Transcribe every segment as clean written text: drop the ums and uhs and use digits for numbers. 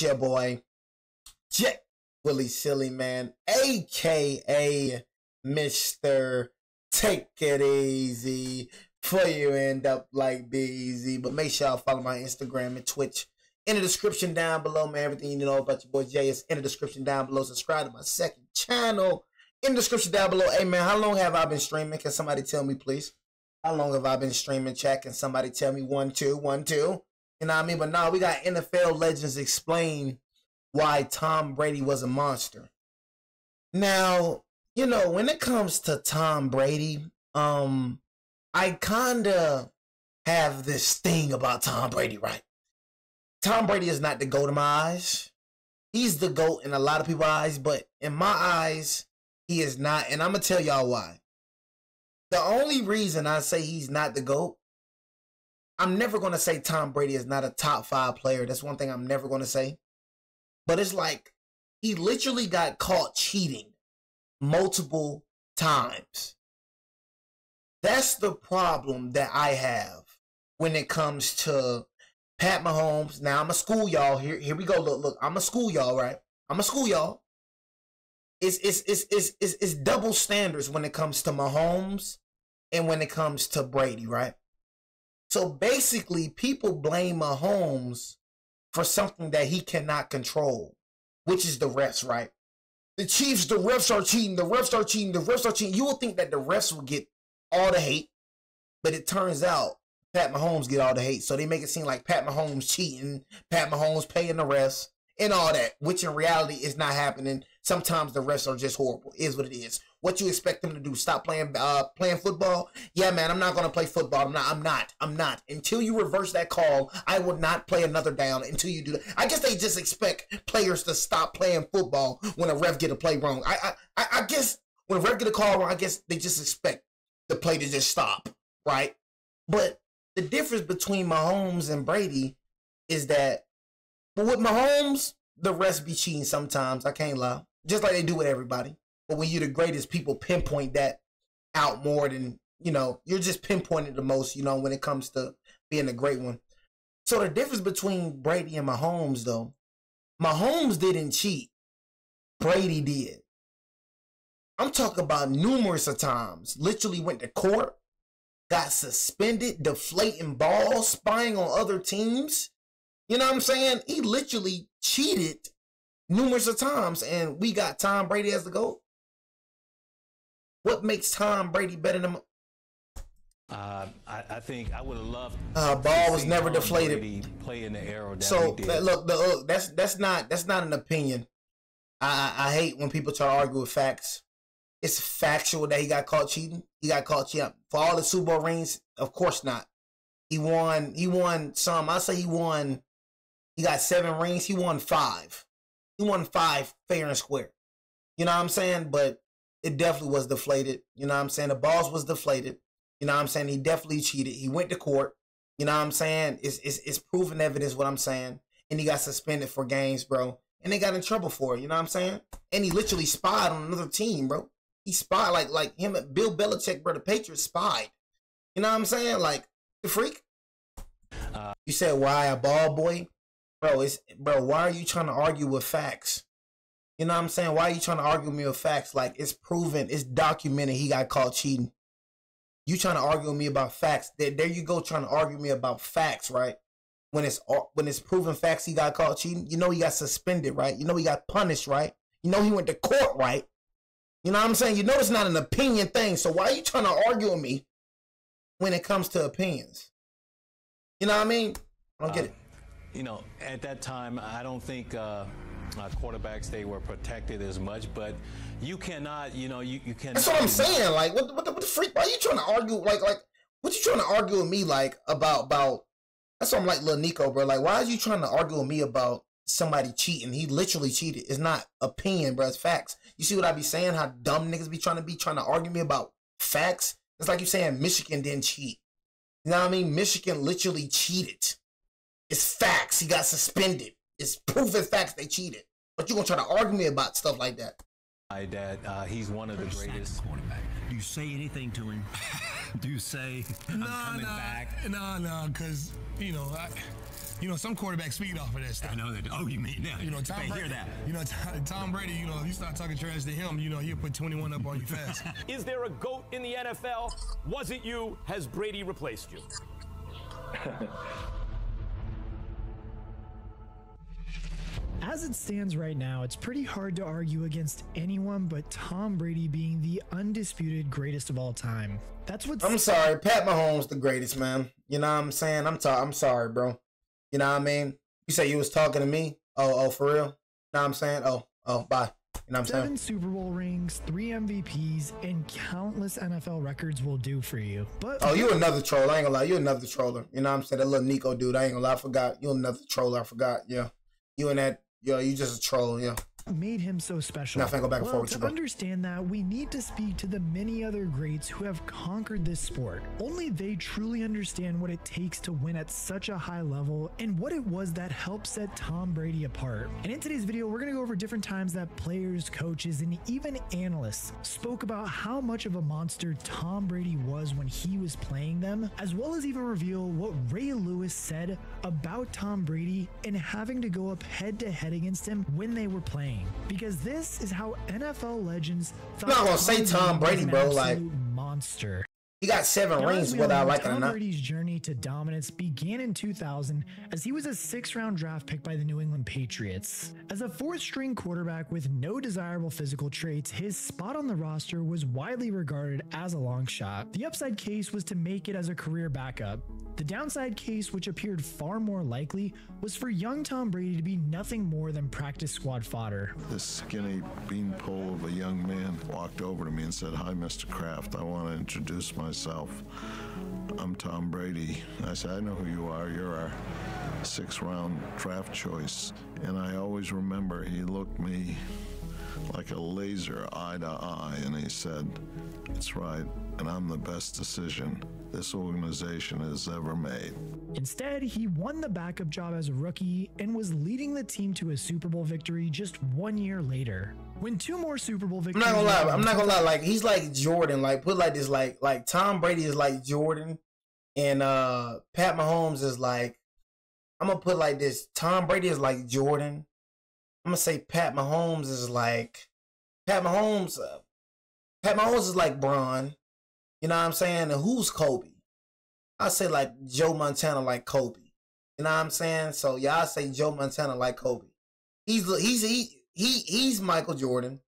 your boy, Jet Willie Silly Man, aka Mr. Take It Easy before you end up like Beezy. But make sure y'all follow my Instagram and Twitch in the description down below, man. Everything you know about your boy Jay is in the description down below. Subscribe to my second channel in the description down below. Hey, man, how long have I been streaming? Can somebody tell me, please? How long have I been streaming? Chat. Can somebody tell me? 1, 2, 1, 2. You know what I mean? But now we got NFL legends explain why Tom Brady was a monster. Now, you know, when it comes to Tom Brady, I kind of have this thing about Tom Brady, right? Tom Brady is not the GOAT in my eyes. He's the GOAT in a lot of people's eyes, but in my eyes, he is not. And I'm going to tell y'all why. The only reason I say he's not the GOAT, I'm never going to say Tom Brady is not a top 5 player. That's one thing I'm never going to say. But it's like he literally got caught cheating multiple times. That's the problem that I have when it comes to Pat Mahomes. Now, I'm a school y'all. Here we go. Look. I'm a school y'all, right? I'm a school y'all. It's double standards when it comes to Mahomes and when it comes to Brady, right? So basically, people blame Mahomes for something that he cannot control, which is the refs, right? The Chiefs, the refs are cheating, the refs are cheating, the refs are cheating. You would think that the refs will get all the hate, but it turns out Pat Mahomes get all the hate. So they make it seem like Pat Mahomes cheating, Pat Mahomes paying the refs, and all that, which in reality is not happening. Sometimes the refs are just horrible. It is what it is. What you expect them to do? Stop playing football? Yeah, man, I'm not going to play football. I'm not. Until you reverse that call, I will not play another down until you do that. I guess they just expect players to stop playing football when a ref get a play wrong. I guess when a ref get a call wrong, I guess they just expect the play to just stop, right? But the difference between Mahomes and Brady is that, but with Mahomes, the refs be cheating sometimes. I can't lie. Just like they do with everybody. But when you're the greatest, people pinpoint that out more than, you know, you're just pinpointed the most, you know, when it comes to being a great one. So the difference between Brady and Mahomes, though, Mahomes didn't cheat. Brady did. I'm talking about numerous of times. Literally went to court, got suspended, deflating balls, spying on other teams. You know what I'm saying? He literally cheated numerous of times, and we got Tom Brady as the GOAT. What makes Tom Brady better than? I think I would have loved. Ball was never deflated. Brady play in the era that so he did. Look, that's not an opinion. I hate when people try to argue with facts. It's factual that he got caught cheating. He got caught cheating for all the Super Bowl rings. Of course not. He won some. I say he won. He got 7 rings. He won 5. He won 5 fair and square. You know what I'm saying? But it definitely was deflated. You know what I'm saying? The balls was deflated. You know what I'm saying? He definitely cheated. He went to court. You know what I'm saying? It's proven evidence what I'm saying. And he got suspended for games, bro. And they got in trouble for it. You know what I'm saying? And he literally spied on another team, bro. He spied like him and Bill Belichick, bro. The Patriots spied. You know what I'm saying? Like, the freak. You said, why a ball boy? Bro, why are you trying to argue with facts? You know what I'm saying? Why are you trying to argue with me with facts? Like, it's proven, it's documented he got caught cheating. You trying to argue with me about facts. There you go, trying to argue with me about facts, right? When it's proven facts he got caught cheating, you know he got suspended, right? You know he got punished, right? You know he went to court, right? You know what I'm saying? You know it's not an opinion thing, so why are you trying to argue with me when it comes to opinions? You know what I mean? I don't get it. You know, at that time, I don't think quarterbacks, they were protected as much, but you cannot, you know, you cannot. That's what I'm saying. Like, what the freak? Why are you trying to argue? Like, what you trying to argue with me, like, about, that's what I'm like, Lil Nico, bro. Like, why are you trying to argue with me about somebody cheating? He literally cheated. It's not opinion, bro. It's facts. You see what I be saying? How dumb niggas be trying to argue me about facts? It's like you saying Michigan didn't cheat. You know what I mean? Michigan literally cheated. It's facts. He got suspended. It's proven facts they cheated. But you gonna try to argue me about stuff like that? That he's one of the greatest. Quarterback. Do you say anything to him? Do you say I'm coming back? No, because you know You know, some quarterbacks feed off of that stuff. I know that. Oh, you mean now? You know, Tom Brady, hear that? You know, Tom Brady. You know, if you start talking trash to him, you know, he'll put 21 up on you fast. Is there a GOAT in the NFL? Was it you? Has Brady replaced you? As it stands right now, it's pretty hard to argue against anyone but Tom Brady being the undisputed greatest of all time. That's what I'm sorry, Pat Mahomes the greatest, man. You know what I'm saying? I'm sorry, bro. You know what I mean? You say you was talking to me? Oh, for real? Know what I'm saying? Oh, bye. You know what I'm saying? 7 Super Bowl rings, 3 MVPs, and countless NFL records will do for you. But oh, you another troll. I ain't gonna lie. You another troller. You know what I'm saying? That little Nico dude. I ain't gonna lie. I forgot. You another troller. I forgot. Yeah. You and that. Yeah, you just a troll. Yeah. Made him so special. Now, if I go back and forth with you, to bro. understand that, we need to speak to the many other greats who have conquered this sport. Only they truly understand what it takes to win at such a high level and what it was that helped set Tom Brady apart. And in today's video, we're going to go over different times that players, coaches, and even analysts spoke about how much of a monster Tom Brady was when he was playing them, as well as even reveal what Ray Lewis said about Tom Brady and having to go up head-to-head against him when they were playing. Because this is how NFL legends thought I'm not gonna say Tom Brady, was an bro. Like, absolute monster. he got 7 Now, rings as we all without know, liking it or Tom not. Brady's journey to dominance began in 2000 as he was a 6th-round draft pick by the New England Patriots. As a 4th-string quarterback with no desirable physical traits, his spot on the roster was widely regarded as a long shot. The upside case was to make it as a career backup. The downside case, which appeared far more likely, was for young Tom Brady to be nothing more than practice squad fodder. This skinny beanpole of a young man walked over to me and said, "Hi, Mr. Kraft. I want to introduce myself. I'm Tom Brady." I said, "I know who you are. You're our 6th-round draft choice." And I always remember he looked me like a laser eye to eye, and he said, "It's right, and I'm the best decision this organization has ever made." Instead, he won the backup job as a rookie and was leading the team to a Super Bowl victory just 1 year later. When 2 more Super Bowl victories... I'm not gonna lie. Like, he's like Jordan. Like, put like this. Like Tom Brady is like Jordan, and Pat Mahomes is like... I'm gonna put like this. Tom Brady is like Jordan. I'm gonna say Pat Mahomes is like... Pat Mahomes is like Bron. You know what I'm saying? And who's Kobe? I say like Joe Montana like Kobe. You know what I'm saying? So yeah, I say Joe Montana like Kobe. He's Michael Jordan.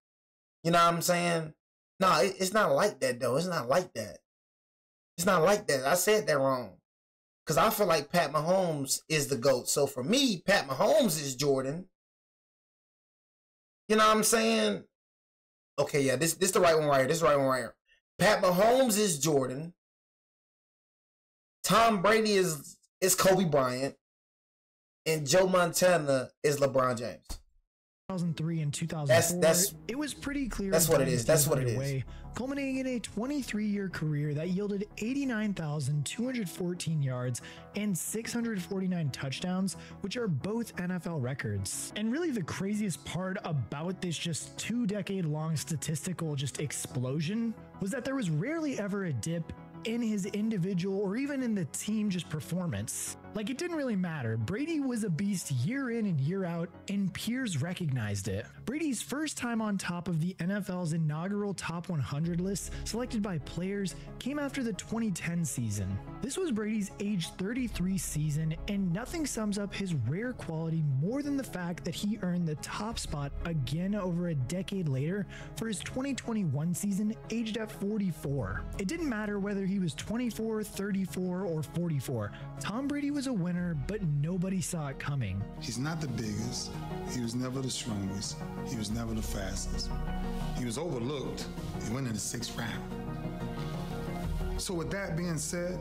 You know what I'm saying? No, it's not like that though. It's not like that. It's not like that. I said that wrong. Cause I feel like Pat Mahomes is the GOAT. So for me, Pat Mahomes is Jordan. You know what I'm saying? Okay, yeah, this the right one right here. This is the right one right here. Pat Mahomes is Jordan. Tom Brady is Kobe Bryant. And Joe Montana is LeBron James. 2003 and 2004, it was pretty clear. That's what it is. That's what it is. Culminating in a 23-year career that yielded 89,214 yards and 649 touchdowns, which are both NFL records. And really the craziest part about this just 2-decade-long statistical just explosion was that there was rarely ever a dip in his individual or even in the team just performance. Like, it didn't really matter. Brady was a beast year in and year out, and peers recognized it. Brady's first time on top of the NFL's inaugural Top 100 list, selected by players, came after the 2010 season. This was Brady's age 33 season, and nothing sums up his rare quality more than the fact that he earned the top spot again over a decade later for his 2021 season, aged at 44. It didn't matter whether he was 24, 34, or 44. Tom Brady was a winner, but nobody saw it coming. He's not the biggest. He was never the strongest. He was never the fastest. He was overlooked. He went in the 6th round. So with that being said,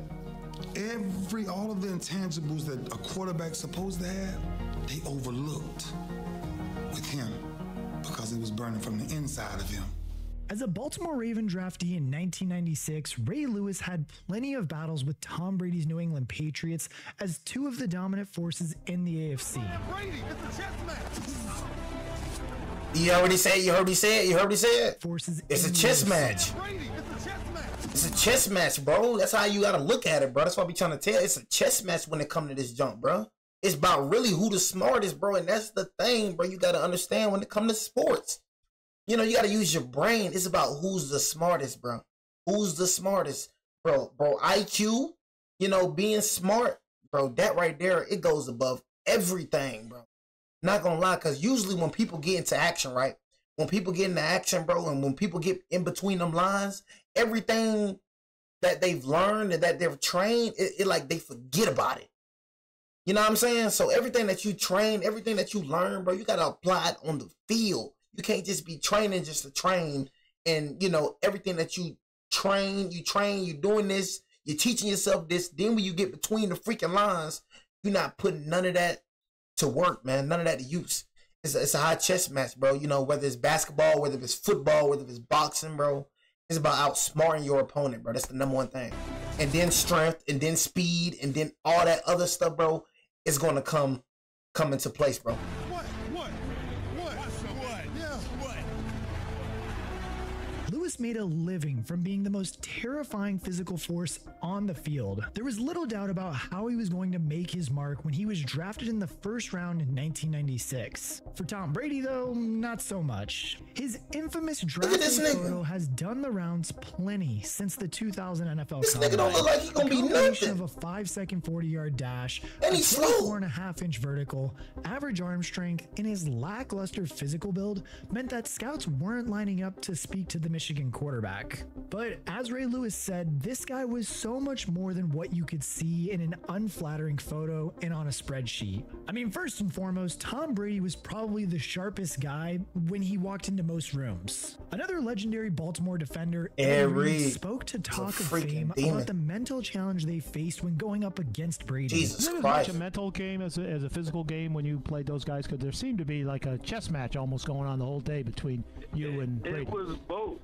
all of the intangibles that a quarterback's supposed to have, they overlooked with him because it was burning from the inside of him. As a Baltimore Raven draftee in 1996, Ray Lewis had plenty of battles with Tom Brady's New England Patriots as 2 of the dominant forces in the AFC. Brady, it's a chess match. You heard what he said? You heard what he said? You heard what he said? Forces it's a chess match. Brady, it's a chess match. It's a chess match, bro. That's how you gotta look at it, bro. That's what I be trying to tell. It's a chess match when it comes to this jump, bro. It's about really who the smartest, bro. And that's the thing, bro. You got to understand when it comes to sports. You know, you got to use your brain. It's about who's the smartest, bro. Who's the smartest, bro? Bro, IQ, you know, being smart, bro, that right there, it goes above everything, bro. Not gonna lie, because usually when people get into action, right? When people get into action, bro, and when people get in between them lines, everything that they've learned and that they've trained, it like they forget about it. You know what I'm saying? So everything that you train, everything that you learn, bro, you got to apply it on the field. You can't just be training just to train. And, you know, everything that you train, you're doing this, you're teaching yourself this. Then when you get between the freaking lines, you're not putting none of that to work, man. None of that to use. It's a high chess match, bro. You know, whether it's basketball, whether it's football, whether it's boxing, bro. It's about outsmarting your opponent, bro. That's the number one thing. And then strength, and then speed, and then all that other stuff, bro, is going to come into place, bro. Lewis made a living from being the most terrifying physical force on the field. There was little doubt about how he was going to make his mark when he was drafted in the first round in 1996. For Tom Brady, though, not so much. His infamous draft photo has done the rounds plenty since the 2000 NFL This nigga don't look like he gonna be nothing. Of a 5-second 40-yard dash, and he's slow, 4.5-inch vertical, average arm strength, and his lackluster physical build meant that scouts weren't lining up to speak to the Michigan quarterback. But as Ray Lewis said, this guy was so much more than what you could see in an unflattering photo and on a spreadsheet. I mean, first and foremost, Tom Brady was probably the sharpest guy when he walked into most rooms. Another legendary Baltimore defender, Ed Reed, spoke to Talk of Fame about the mental challenge they faced when going up against Brady. Jesus Christ. As much a mental game as a physical game when you played those guys? Because there seemed to be like a chess match almost going on the whole day between you and Brady. It was both.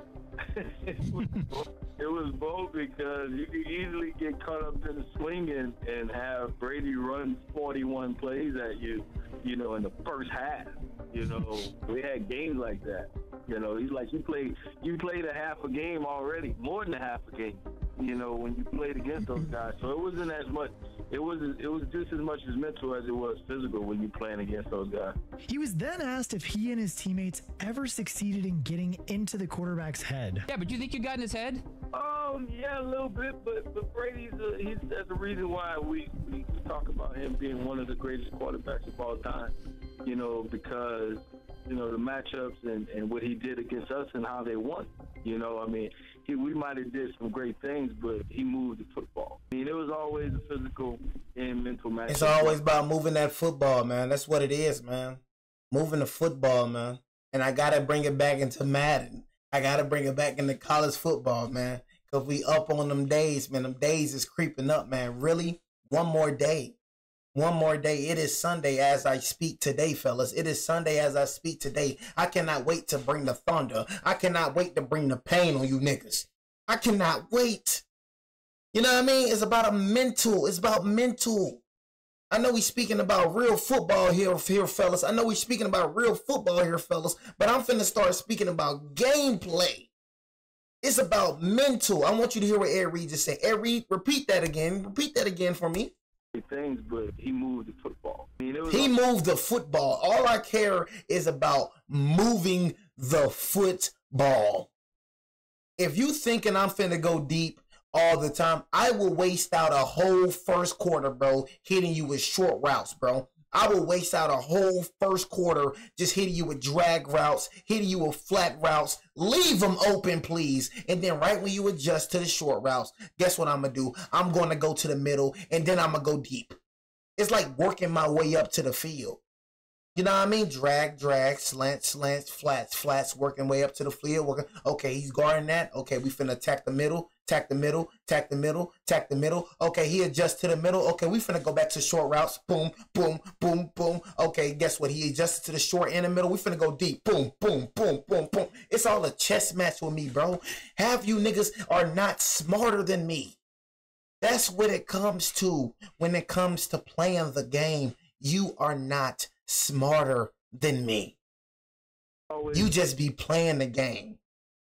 It was both because you could easily get caught up in the swing and have Brady run 41 plays at you, you know, in the first half. You know, we had games like that. You know, he's like, you played a half a game already, more than a half a game, you know, when you played against those guys. So it wasn't as much, it was just as much as mental as it was physical when you playing against those guys. He was then asked if he and his teammates ever succeeded in getting into the quarterback's head. Yeah, but do you think you got in his head? Yeah, a little bit, but Brady's that's the reason why we talk about him being one of the greatest quarterbacks of all time. You know, because, you know, the matchups and what he did against us and how they won. You know, I mean, we might have did some great things, but he moved the football. I mean, it was always a physical and mental match. It's always about moving that football, man. That's what it is, man. Moving the football, man. And I got to bring it back into Madden. I got to bring it back into college football, man. Because we up on them days, man. Them days is creeping up, man. Really? One more day. One more day. It is Sunday as I speak today, fellas. It is Sunday as I speak today. I cannot wait to bring the thunder. I cannot wait to bring the pain on you niggas. I cannot wait. You know what I mean? It's about a mental. It's about mental. I know we speaking about real football here, fellas. I know we speaking about real football here, fellas. But I'm finna start speaking about gameplay. It's about mental. I want you to hear what Ed Reed just said. Ed Reed, repeat that again. Repeat that again for me. Things, but he moved the football. I mean, he moved the football. All I care is about moving the football. If you thinking I'm finna go deep all the time, I will waste out a whole first quarter, bro, hitting you with short routes, bro. I will waste out a whole first quarter just hitting you with drag routes, hitting you with flat routes. Leave them open, please. And then right when you adjust to the short routes, guess what I'm going to do? I'm going to go to the middle, and then I'm going to go deep. It's like working my way up to the field. You know what I mean? Drag, slants, flats, working way up to the field. Okay, he's guarding that. Okay, we finna attack the middle. Okay, he adjusts to the middle. Okay, we finna go back to short routes. Boom, boom, boom, boom. Okay, guess what? He adjusted to the short and the middle. We finna go deep. Boom, boom, boom, boom, boom. It's all a chess match with me, bro. Half you niggas are not smarter than me. That's what it comes to when it comes to playing the game. You are not smarter than me. You just be playing the game.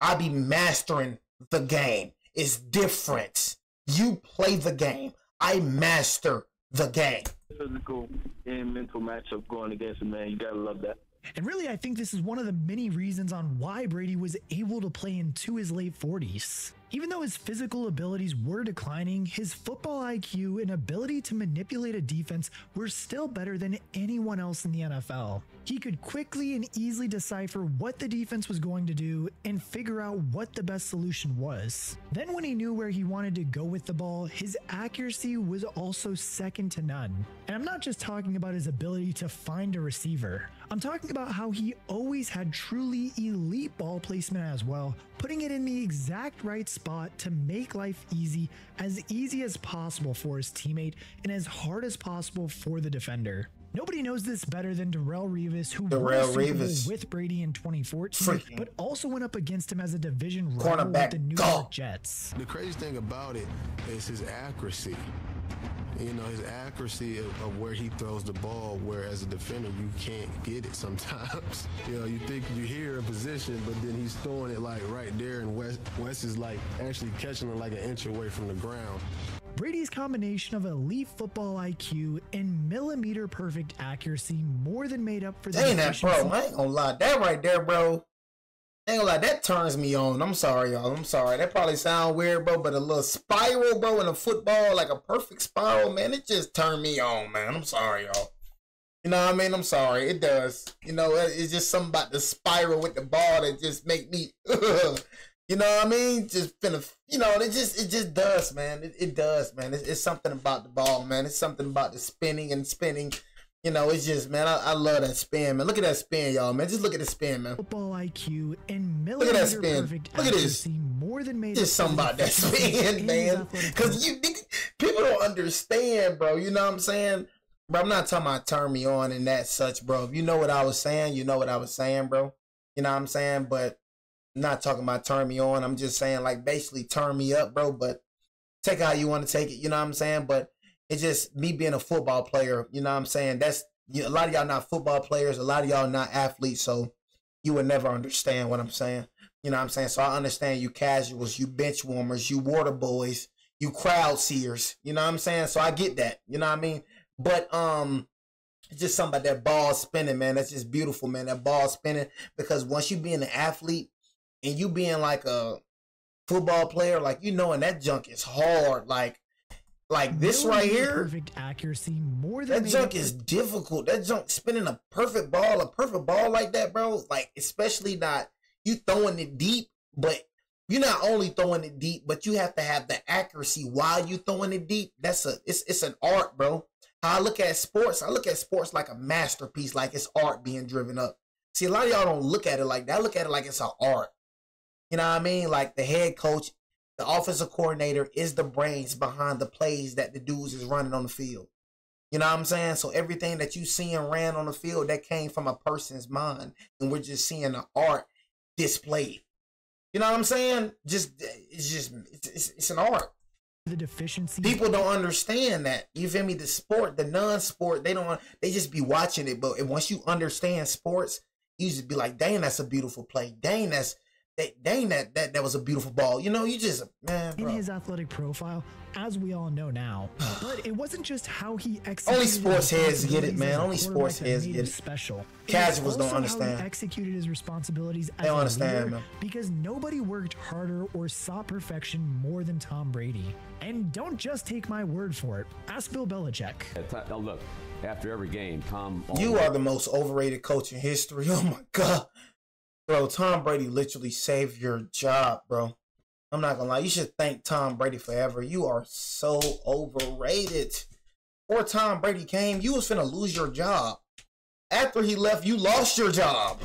I be mastering the game. It's different. You play the game. I master the game. Physical and mental matchup going against him, man. You gotta love that. And really, I think this is one of the many reasons on why Brady was able to play into his late 40s. Even though his physical abilities were declining, his football IQ and ability to manipulate a defense were still better than anyone else in the NFL. He could quickly and easily decipher what the defense was going to do and figure out what the best solution was. Then when he knew where he wanted to go with the ball, his accuracy was also second to none. And I'm not just talking about his ability to find a receiver. I'm talking about how he always had truly elite ball placement as well, putting it in the exact right spot to make life easy as possible for his teammate and as hard as possible for the defender. Nobody knows this better than Darrelle Revis, who won the Super Bowl with Brady in 2014, but also went up against him as a division rival with the New York Jets. The crazy thing about it is his accuracy. You know, his accuracy of where he throws the ball, where as a defender, you can't get it sometimes. You know, you think you hear a position, but then he's throwing it like right there, and Wes is like actually catching it like an inch away from the ground. Brady's combination of elite football IQ and millimeter perfect accuracy more than made up for the that, bro. I ain't gonna lie. That right there, bro. I ain't gonna lie, that turns me on. I'm sorry, y'all. I'm sorry. That probably sound weird, bro, but a little spiral, bro, in a football, like a perfect spiral, man, it just turned me on, man. I'm sorry, y'all. You know what I mean? I'm sorry. It does. You know, it's just something about the spiral with the ball that just make me, you know what I mean? Just finna, you know, it just does, man. It does, man. It's something about the ball, man. It's something about the spinning and spinning. You know, it's just, man, I love that spin, man. Look at that spin, y'all, man. Just look at the spin, man. Football IQ and millimeter perfect look at this. More than made just something about that spin, man. Because people don't understand, bro. You know what I'm saying? Bro, I'm not talking about turn me on and that such, bro. If you know what I was saying, you know what I was saying, bro. You know what I'm saying? But I'm not talking about turn me on. I'm just saying, like, basically turn me up, bro. But take it how you want to take it. You know what I'm saying? But it's just me being a football player. You know what I'm saying? That's a lot of y'all not football players. A lot of y'all not athletes. So you would never understand what I'm saying. You know what I'm saying? So I understand you casuals, you bench warmers, you water boys, you crowd seers. You know what I'm saying? So I get that. You know what I mean? But it's just something about that ball spinning, man. That's just beautiful, man. That ball spinning. Because once you being an athlete and you being like a football player, like, you know, and that junk is hard. Like this right here, perfect accuracy more than that junk is difficult. That junk spinning a perfect ball like that, bro. Like, especially not you throwing it deep, but you're not only throwing it deep, but you have to have the accuracy while you throwing it deep. It's an art, bro. How I look at sports like a masterpiece, like it's art being driven up. See, a lot of y'all don't look at it like that. I look at it like it's an art. You know what I mean? Like the head coach, the offensive coordinator is the brains behind the plays that the dudes is running on the field. You know what I'm saying? So everything that you see and ran on the field, that came from a person's mind. And we're just seeing the art displayed. You know what I'm saying? It's an art. The deficiency. People don't understand that. You feel me? The sport, the non-sport, they just be watching it. But once you understand sports, you just be like, dang, that's a beautiful play. Dang, that was a beautiful ball. You know, you just, man, bro. In his athletic profile, as we all know now. But it wasn't just how he executed. Only sports heads get it, man. Only sports heads get it. Special. Casuals don't How understand. he executed his responsibilities as They don't a understand, leader, man. because nobody worked harder or sought perfection more than Tom Brady. And don't just take my word for it. Ask Bill Belichick. Now look, after every game, Tom. You are the most overrated coach in history. Oh my God. Bro, Tom Brady literally saved your job, bro. I'm not gonna lie. You should thank Tom Brady forever. You are so overrated. Before Tom Brady came, you was finna lose your job. After he left, you lost your job.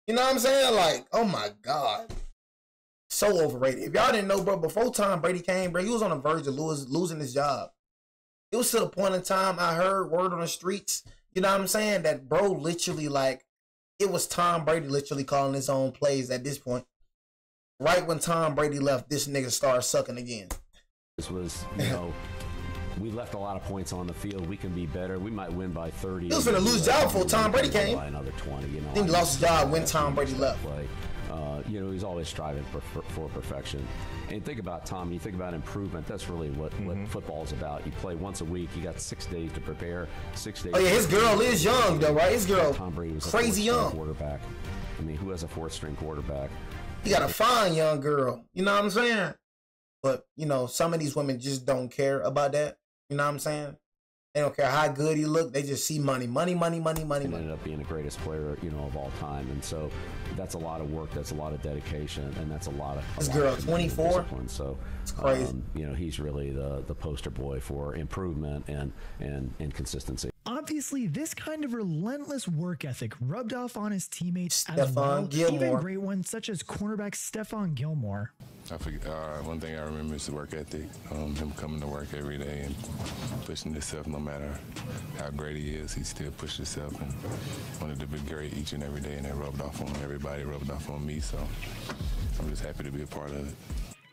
You know what I'm saying? Like, oh my God. So overrated. If y'all didn't know, bro, before Tom Brady came, bro, he was on the verge of losing his job. It was to the point in time I heard word on the streets, you know what I'm saying, that bro literally, like, it was Tom Brady literally calling his own plays at this point. Right when Tom Brady left, this nigga started sucking again. This was, you know, we left a lot of points on the field. We can be better. We might win by 30. He was finna lose job before Tom Brady came. By another 20, you know. Then he lost his job when Tom Brady left. you know, he's always striving for perfection. And think about Tom, you think about improvement, that's really what football is about. You play once a week, you got 6 days to prepare, 6 days. Oh yeah, his girl is young though, right? His girl, Tom Brady was crazy young quarterback. I mean, who has a 4th-string quarterback? He got a fine young girl. You know what I'm saying? But, you know, some of these women just don't care about that. You know what I'm saying? They don't care how good he look. They just see money. Money. And ended up being the greatest player, you know, of all time. And so that's a lot of work. That's a lot of dedication. And that's a lot of this girl, 24. Discipline. So it's crazy. You know, he's really the poster boy for improvement and consistency. Obviously, this kind of relentless work ethic rubbed off on his teammates as Stephon well, Gilmore. even great ones such as cornerback Stephon Gilmore. One thing I remember is the work ethic, him coming to work every day and pushing himself no matter how great he is. He still pushed himself and wanted to be great each and every day, and that rubbed off on everybody, rubbed off on me, so I'm just happy to be a part of it.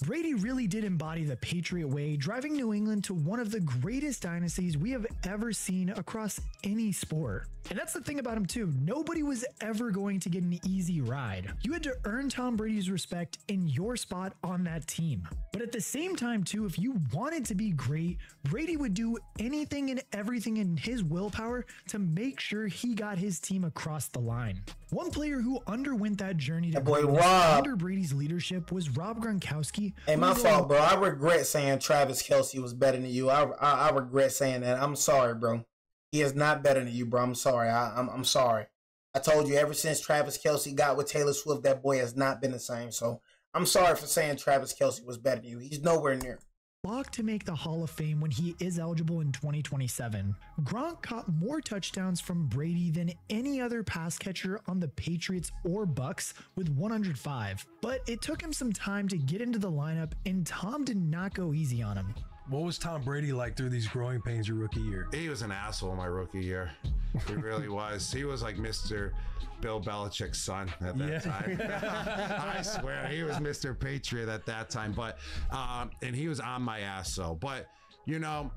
Brady really did embody the Patriot way, driving New England to one of the greatest dynasties we have ever seen across any sport. And that's the thing about him too, nobody was ever going to get an easy ride. You had to earn Tom Brady's respect in your spot on that team. But at the same time too, if you wanted to be great, Brady would do anything and everything in his willpower to make sure he got his team across the line. One player who underwent that journey to under Brady's leadership was Rob Gronkowski. Hey, my fault, bro. I regret saying Travis Kelce was better than you. I regret saying that. I'm sorry, bro. He is not better than you, bro. I'm sorry. I'm sorry. I told you ever since Travis Kelce got with Taylor Swift, that boy has not been the same. So I'm sorry for saying Travis Kelce was better than you. He's nowhere near. Locked to make the Hall of Fame when he is eligible in 2027. Gronk caught more touchdowns from Brady than any other pass catcher on the Patriots or Bucks with 105. But it took him some time to get into the lineup, and Tom did not go easy on him. What was Tom Brady like through these growing pains your rookie year? He was an asshole my rookie year. He really was. He was like Mr. Bill Belichick's son at that time. I swear, he was Mr. Patriot at that time. But and he was on my ass. So, but you know,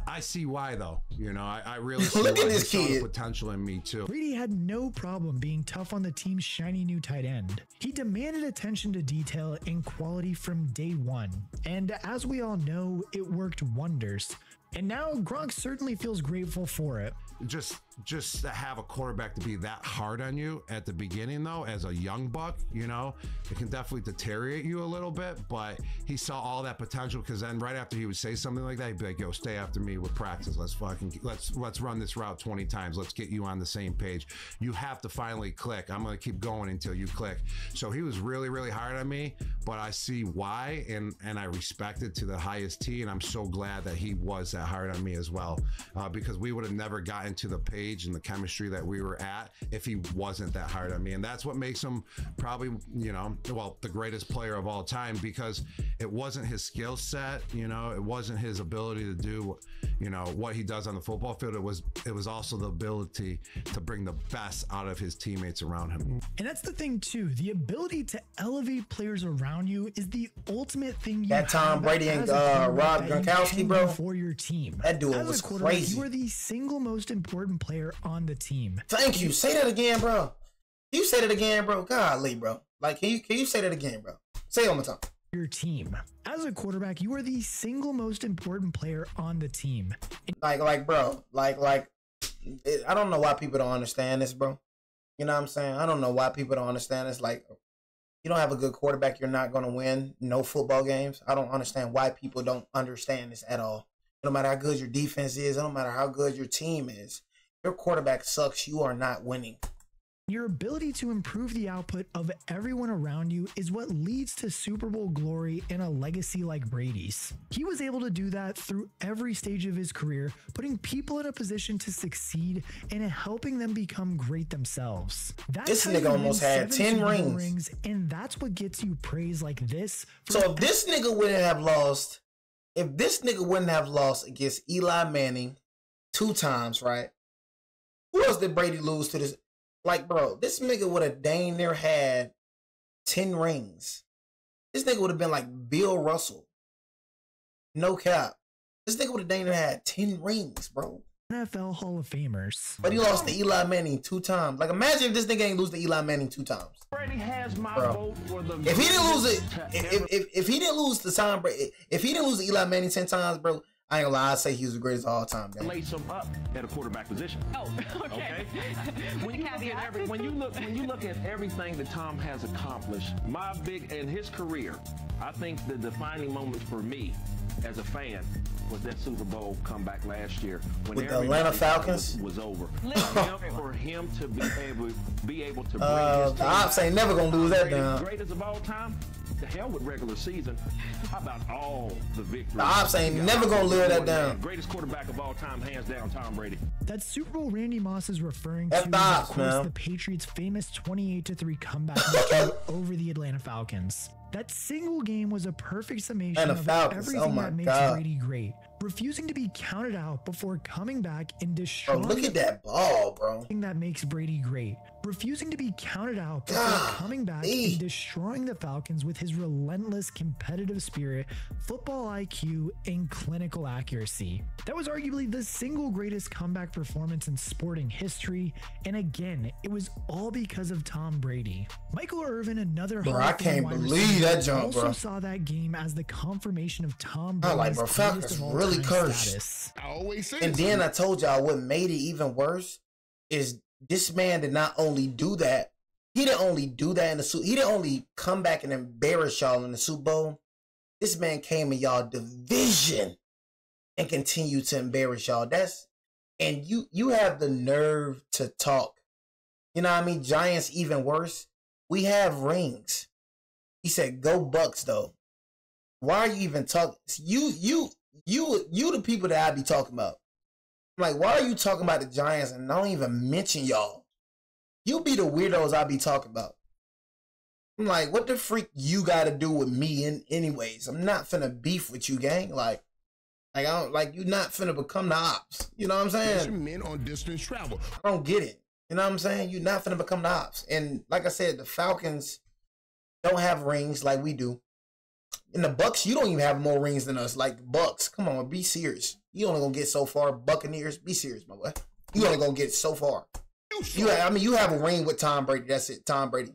I see why though. You know, I really see Look why at this he saw the kid. potential in me too. Brady had no problem being tough on the team's shiny new tight end. He demanded attention to detail and quality from day one. And as we all know, it worked wonders. And now Gronk certainly feels grateful for it. Just to have a quarterback to be that hard on you at the beginning though, as a young buck, you know, it can definitely deteriorate you a little bit, but he saw all that potential, because then right after he would say something like that, he'd be like, yo, stay after me with practice. Let's run this route 20 times. Let's get you on the same page. You have to finally click. I'm going to keep going until you click. So he was really, really hard on me, but I see why, and I respect it to the highest T, and I'm so glad that he was that hard on me as well, because we would have never gotten to the page and the chemistry that we were at if he wasn't that hard on me. And that's what makes him probably, you know, well, the greatest player of all time, because it wasn't his skill set, you know, it wasn't his ability to do, you know, what he does on the football field. It was also the ability to bring the best out of his teammates around him. And that's the thing too, the ability to elevate players around you is the ultimate thing you That Tom have Brady and as a Rob quarterback that you Gronkowski, can bro. do for your team. That dude As a was quarterback, crazy. You are the single most important player on the team. Thank you. Say that again, bro. You say that again, bro. Golly, bro. Like, can you say that again, bro? Say it one more time. Your team. As a quarterback, you are the single most important player on the team. Like, bro. Like, I don't know why people don't understand this, bro. You know what I'm saying? I don't know why people don't understand this. Like, you don't have a good quarterback, you're not going to win no football games. I don't understand why people don't understand this at all. No matter how good your defense is, no matter how good your team is, your quarterback sucks, you are not winning. Your ability to improve the output of everyone around you is what leads to Super Bowl glory and a legacy like Brady's. He was able to do that through every stage of his career, putting people in a position to succeed and helping them become great themselves. That's This how nigga you almost win had 7 10 Super Bowl rings. And that's what gets you praise like this. So if this nigga wouldn't have lost, against Eli Manning 2 times, right? Who else did Brady lose to this? Like, bro, this nigga would have dang near had 10 rings. This nigga would have been like Bill Russell. No cap. This nigga would have dang near had 10 rings, bro. NFL Hall of Famers. But he lost to Eli Manning 2 times. Like, imagine if this nigga ain't lose to Eli Manning 2 times. Brady has my Bro. vote for the. If he didn't lose it, if he didn't lose to Tom Brady, if he didn't lose to Eli Manning 10 times, bro, I ain't gonna lie, I'd say he was the greatest of all time. Lace him up at a quarterback position. Oh, okay. When you look at everything that Tom has accomplished, my big in his career, I think the defining moment for me as a fan was that Super Bowl comeback last year when with the Atlanta Falcons was over. For him to be able to bring his the Ops ain't never gonna lose that down. Greatest of all time. The hell with regular season. How about all the victories? The Ops ain't never gonna live that down. Greatest quarterback of all time, hands down, Tom Brady. That Super Bowl Randy Moss is referring to That's is, the of Ops, course, man. the Patriots' famous 28-3 comeback victory over the Atlanta Falcons. That single game was a perfect summation And the of Falcons, everything oh my that makes God. Brady great. Refusing to be counted out before coming back and destroying. Bro, look at that ball, bro. That makes Brady great. Refusing to be counted out before coming back and destroying the Falcons with his relentless competitive spirit, football IQ, and clinical accuracy. That was arguably the single greatest comeback performance in sporting history, and again, it was all because of Tom Brady. Michael Irvin, another Bro, Hall I of Fame can't wide believe receiver, that jump, also bro. saw that game as the confirmation of Tom I Brady's like, bro, greatest Falcons of all really time cursed. status. I always say And then I told y'all what made it even worse is this man did not only do that, he didn't only do that in the Super. He didn't only come back and embarrass y'all in the Super Bowl. This man came in y'all division and continued to embarrass y'all. And you have the nerve to talk. You know what I mean? Giants even worse. We have rings. He said, "Go Bucks," though. Why are you even talking? You the people that I be talking about. I'm like, why are you talking about the Giants and don't even mention y'all? You be the weirdos I be talking about. I'm like, what the freak you got to do with me? Anyways, I'm not finna beef with you, gang. Like I don't like you. Not finna become the Ops. You know what I'm saying? Men on distance travel. I don't get it. You know what I'm saying? You're not finna become the Ops. And like I said, the Falcons don't have rings like we do. In the Bucks, you don't even have more rings than us. Like the Bucks, come on, be serious. You only gonna get so far. Buccaneers, be serious, my boy. You only gonna get so far. You have a ring with Tom Brady. That's it. Tom Brady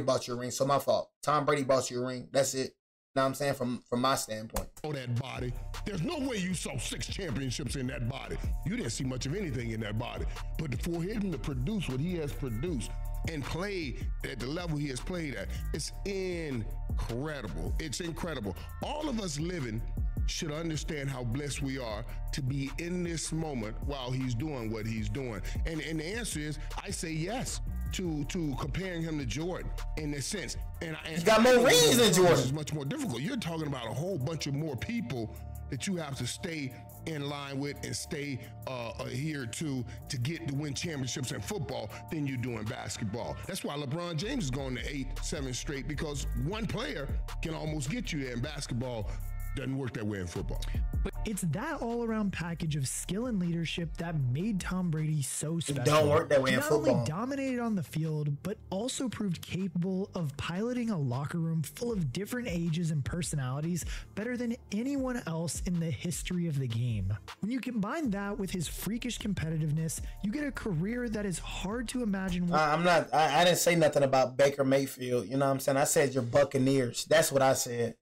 bought you a ring, so my fault. Tom Brady bought you a ring. That's it. Know what I'm saying? From my standpoint. Oh, that body. There's no way you saw 6 championships in that body. You didn't see much of anything in that body. But for him to produce what he has produced and play at the level he has played at, it's incredible. It's incredible. All of us living should understand how blessed we are to be in this moment while he's doing what he's doing. And the answer is, I say yes to comparing him to Jordan in a sense. And he's got more rings than Jordan. It's much more difficult. You're talking about a whole bunch of more people that you have to stay in line with and stay adhered to get to win championships in football than you do in basketball. That's why LeBron James is going to 8-7 straight, because one player can almost get you there. In basketball, doesn't work that way in football. But it's that all-around package of skill and leadership that made Tom Brady so special. It don't work that way He in not football. only dominated on the field, but also proved capable of piloting a locker room full of different ages and personalities better than anyone else in the history of the game. When you combine that with his freakish competitiveness, you get a career that is hard to imagine. I didn't say nothing about Baker Mayfield. You know what I'm saying? I said your Buccaneers. That's what I said.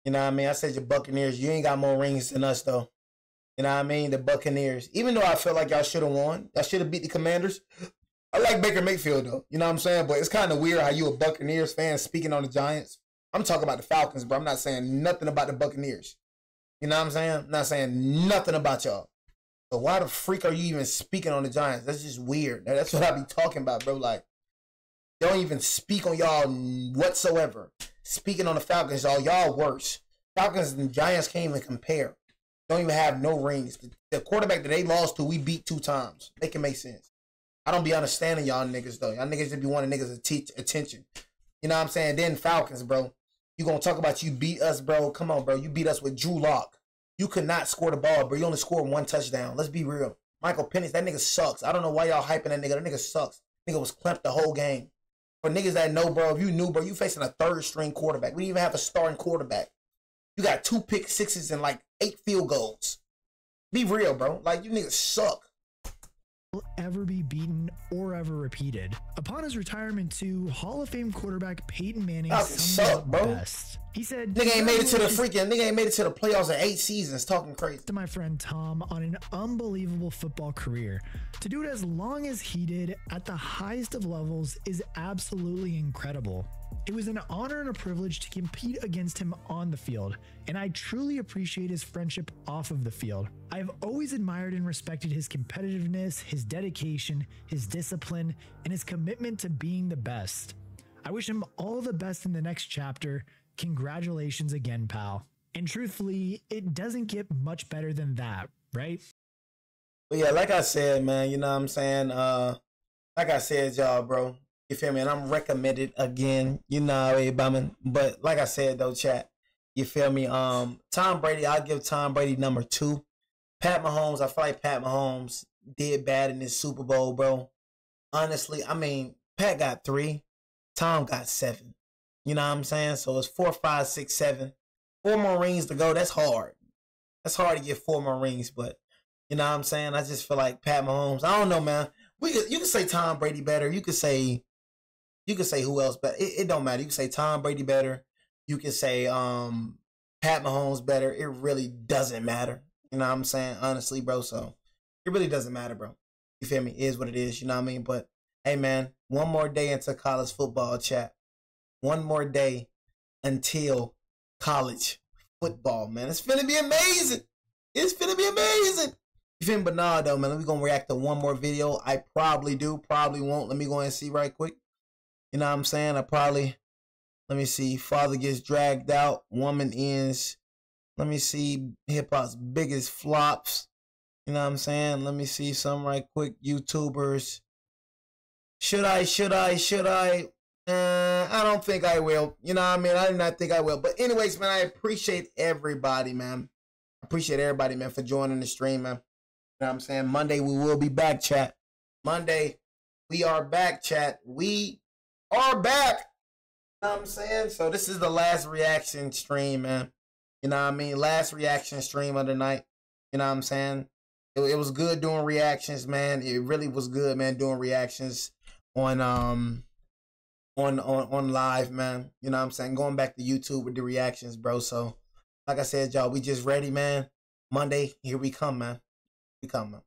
You know what I mean? I said your Buccaneers. You ain't got more rings than us, though. You know what I mean? The Buccaneers. Even though I feel like y'all should have won. Y'all should have beat the Commanders. I like Baker Mayfield, though. You know what I'm saying? But it's kind of weird how you a Buccaneers fan speaking on the Giants. I'm talking about the Falcons, bro. I'm not saying nothing about the Buccaneers. You know what I'm saying? I'm not saying nothing about y'all. So why the freak are you even speaking on the Giants? That's just weird. That's what I be talking about, bro. Like, don't even speak on y'all whatsoever. Speaking on the Falcons, y'all worse. Falcons and Giants can't even compare. Don't even have no rings. The quarterback that they lost to, we beat 2 times. Make it make sense. I don't be understanding y'all niggas, though. Y'all niggas just be wanting niggas attention. You know what I'm saying? Then Falcons, bro. You gonna talk about you beat us, bro. Come on, bro. You beat us with Drew Lock. You could not score the ball, bro. You only scored 1 touchdown. Let's be real. Michael Penix, that nigga sucks. I don't know why y'all hyping that nigga. That nigga sucks. Nigga was clamped the whole game. For niggas that know, bro, if you knew, bro, you facing a 3rd-string quarterback. We didn't even have a starting quarterback. You got 2 pick sixes and like 8 field goals. Be real, bro. Like, you niggas suck. Will ever be beaten or ever repeated. Upon his retirement too, Hall of Fame quarterback Peyton Manning summed it up best. He said, nigga ain't made it to the playoffs in 8 seasons. Talking crazy. To my friend Tom on an unbelievable football career. To do it as long as he did at the highest of levels is absolutely incredible. It was an honor and a privilege to compete against him on the field, and I truly appreciate his friendship off of the field. I have always admired and respected his competitiveness, his dedication, his discipline, and his commitment to being the best. I wish him all the best in the next chapter. Congratulations again, pal. And truthfully, it doesn't get much better than that, right? But yeah, like I said, man, you know what I'm saying? Like I said, y'all, bro. You feel me? And I'm recommended again, you know, everybody. But like I said, though, chat, you feel me? Tom Brady, I'll give Tom Brady number 2. Pat Mahomes, I feel like Pat Mahomes did bad in this Super Bowl, bro. Honestly, I mean, Pat got 3, Tom got 7. You know what I'm saying? So it's 4, 5, 6, 7. 4 more rings to go. That's hard. That's hard to get 4 more rings, but you know what I'm saying? I just feel like Pat Mahomes. I don't know, man. You can say Tom Brady better. You could say who else, but it don't matter. You can say Tom Brady better. You can say Pat Mahomes better. It really doesn't matter. You know what I'm saying? Honestly, bro. So it really doesn't matter, bro. You feel me? It is what it is. You know what I mean? But hey, man, one more day into college football, chat. One more day until college football, man. It's finna be amazing. It's finna be amazing. You feel me? But nah, though, man. We're gonna react to one more video. I probably do, probably won't. Let me go and see right quick. You know what I'm saying? Let me see. Father gets dragged out. Woman ends. Let me see. Hip hop's biggest flops. You know what I'm saying? Let me see some right quick. YouTubers. Should I? I don't think I will. You know what I mean? I do not think I will. But anyways, man, I appreciate everybody, man. I appreciate everybody, man, for joining the stream, man. You know what I'm saying? Monday, we will be back, chat. Monday, we are back, chat. We are back. You know what I'm saying? So this is the last reaction stream, man. You know what I mean? Last reaction stream of the night. You know what I'm saying? It was good doing reactions, man. It really was good, man, doing reactions on live, man. You know what I'm saying? Going back to YouTube with the reactions, bro. So like I said, y'all, we just ready, man. Monday, here we come, man. We come, man.